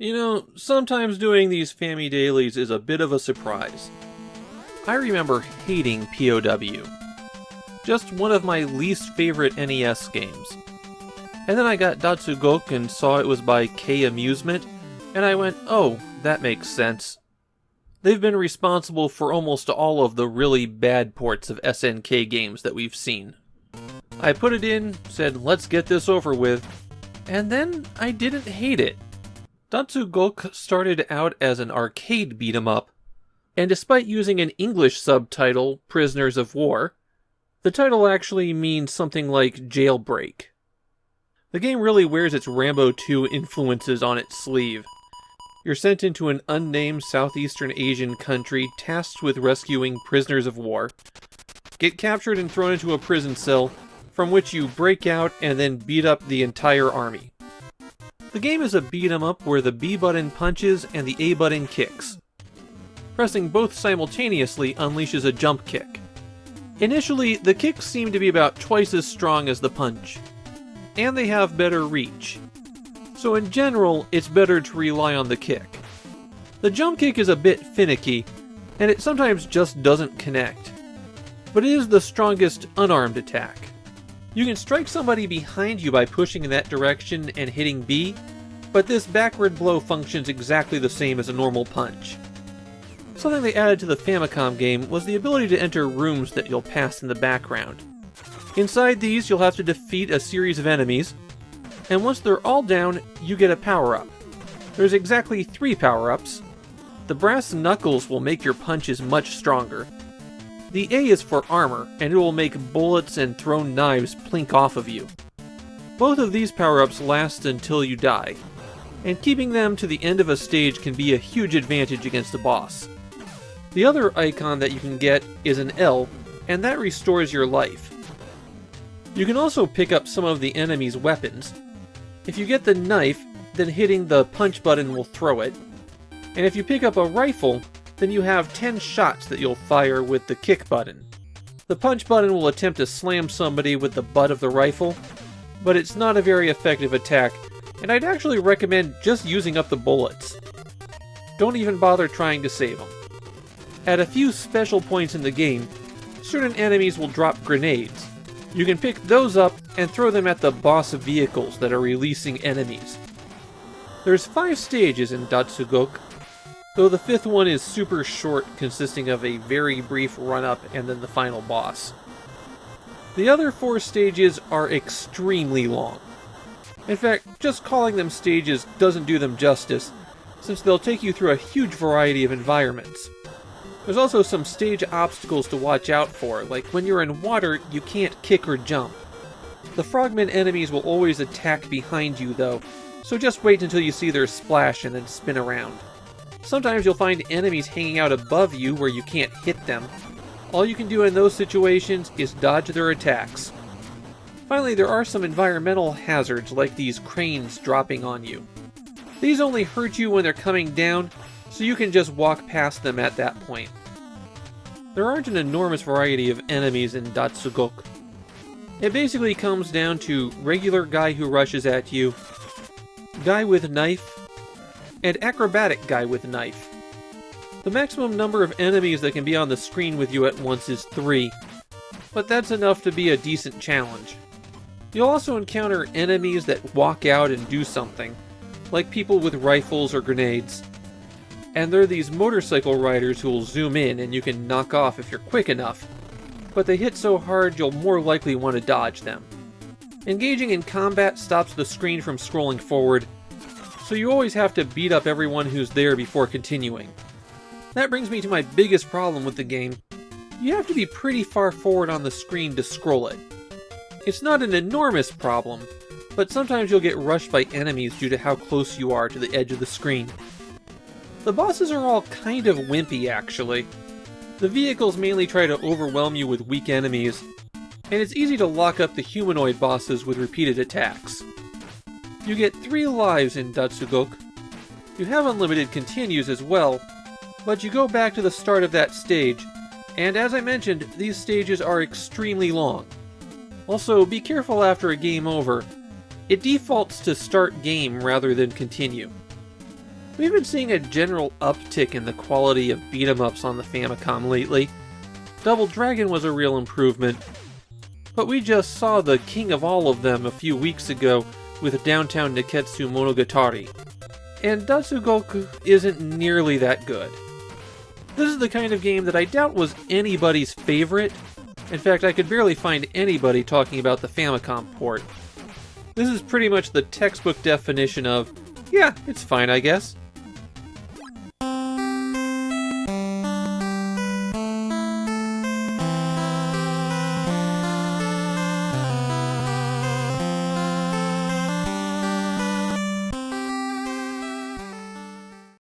You know, sometimes doing these Famidailies is a bit of a surprise. I remember hating P.O.W. Just one of my least favorite NES games. And then I got Datsugoku and saw it was by K Amusement, and I went, oh, that makes sense. They've been responsible for almost all of the really bad ports of SNK games that we've seen. I put it in, said let's get this over with, and then I didn't hate it. Datsugoku started out as an arcade beat-em-up, and despite using an English subtitle, Prisoners of War, the title actually means something like Jailbreak. The game really wears its Rambo 2 influences on its sleeve. You're sent into an unnamed Southeastern Asian country tasked with rescuing prisoners of war, get captured and thrown into a prison cell, from which you break out and then beat up the entire army. The game is a beat-em-up where the B button punches and the A button kicks. Pressing both simultaneously unleashes a jump kick. Initially, the kicks seem to be about twice as strong as the punch, and they have better reach. So in general, it's better to rely on the kick. The jump kick is a bit finicky, and it sometimes just doesn't connect. But it is the strongest unarmed attack. You can strike somebody behind you by pushing in that direction and hitting B, but this backward blow functions exactly the same as a normal punch. Something they added to the Famicom game was the ability to enter rooms that you'll pass in the background. Inside these, you'll have to defeat a series of enemies, and once they're all down, you get a power-up. There's exactly 3 power-ups. The brass knuckles will make your punches much stronger. The A is for armor, and it will make bullets and thrown knives plink off of you. Both of these power-ups last until you die, and keeping them to the end of a stage can be a huge advantage against a boss. The other icon that you can get is an L, and that restores your life. You can also pick up some of the enemy's weapons. If you get the knife, then hitting the punch button will throw it, and if you pick up a rifle, then you have 10 shots that you'll fire with the kick button. The punch button will attempt to slam somebody with the butt of the rifle, but it's not a very effective attack, and I'd actually recommend just using up the bullets. Don't even bother trying to save them. At a few special points in the game, certain enemies will drop grenades. You can pick those up and throw them at the boss vehicles that are releasing enemies. There's 5 stages in Datsugoku, though the 5th one is super short, consisting of a very brief run-up and then the final boss. The other 4 stages are extremely long. In fact, just calling them stages doesn't do them justice, since they'll take you through a huge variety of environments. There's also some stage obstacles to watch out for, like when you're in water, you can't kick or jump. The frogmen enemies will always attack behind you though, so just wait until you see their splash and then spin around. Sometimes you'll find enemies hanging out above you where you can't hit them. All you can do in those situations is dodge their attacks. Finally, there are some environmental hazards like these cranes dropping on you. These only hurt you when they're coming down, so you can just walk past them at that point. There aren't an enormous variety of enemies in Datsugoku. It basically comes down to regular guy who rushes at you, guy with knife, and acrobatic guy with knife. The maximum number of enemies that can be on the screen with you at once is 3, but that's enough to be a decent challenge. You'll also encounter enemies that walk out and do something, like people with rifles or grenades. And there are these motorcycle riders who will zoom in and you can knock off if you're quick enough, but they hit so hard you'll more likely want to dodge them. Engaging in combat stops the screen from scrolling forward, so you always have to beat up everyone who's there before continuing. That brings me to my biggest problem with the game. You have to be pretty far forward on the screen to scroll it. It's not an enormous problem, but sometimes you'll get rushed by enemies due to how close you are to the edge of the screen. The bosses are all kind of wimpy actually. The vehicles mainly try to overwhelm you with weak enemies, and it's easy to lock up the humanoid bosses with repeated attacks. You get 3 lives in Datsugoku. You have unlimited continues as well, but you go back to the start of that stage, and as I mentioned, these stages are extremely long. Also, be careful after a game over. It defaults to start game rather than continue. We've been seeing a general uptick in the quality of beat-em-ups on the Famicom lately. Double Dragon was a real improvement, but we just saw the king of all of them a few weeks ago with Downtown Neketsu Monogatari, and Datsugoku isn't nearly that good. This is the kind of game that I doubt was anybody's favorite. In fact, I could barely find anybody talking about the Famicom port. This is pretty much the textbook definition of, yeah, it's fine, I guess.